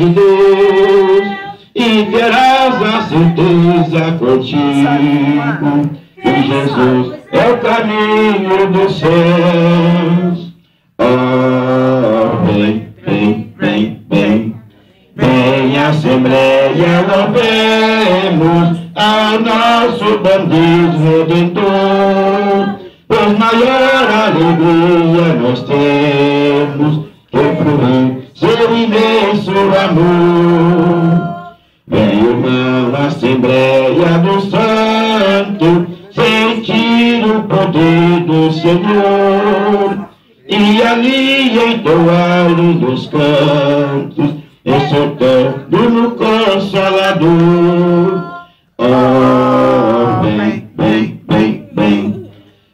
Deus, e terás a certeza contigo que Jesus é o caminho dos céus. Oh, vem, vem, vem, vem, vem Assembleia, louvemos ao nosso bom Deus Redentor, pois maior alegria nós temos que fruir seu imenso amor. Vem, irmão, Assembleia do Santo, sentir o poder do Senhor, e ali entoar-lhe dos cantos, exultando no Consolador. Oh, vem, vem, vem, vem,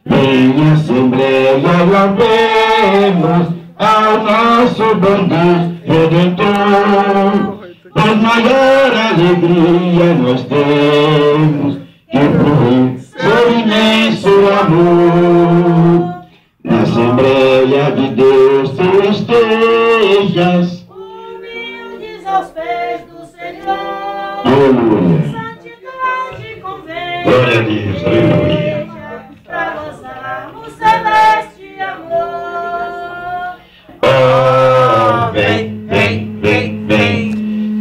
vem Assembleia, louvemos ao nosso bom Deus Redentor, pois maior alegria nós temos que fruir seu imenso amor. Na Assembleia de Deus tu estejas, humildes aos pés do Senhor. Aleluia. Santidade convém. Glória a Deus, aleluia. Para gozarmos celeste amor. Oh, vem, vem, vem, vem,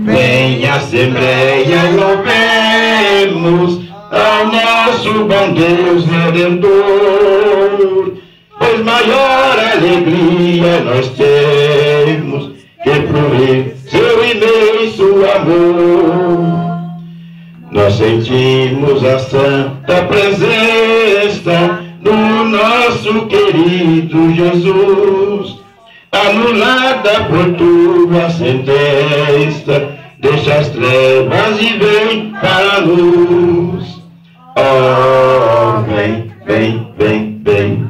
vem Assembleia, louvemos ao nosso bom Deus Redentor, pois maior alegria nós temos que fruir seu imenso amor. Nós sentimos a santa presença do nosso querido Jesus, anulada por tua sentença, deixa as trevas e vem para a luz. Oh, vem, vem, vem, vem,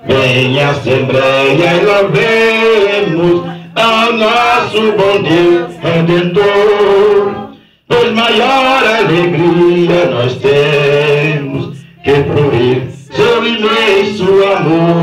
vem Assembleia e louvemos ao nosso bom Deus Redentor, pois maior alegria nós temos que fruir seu imenso amor.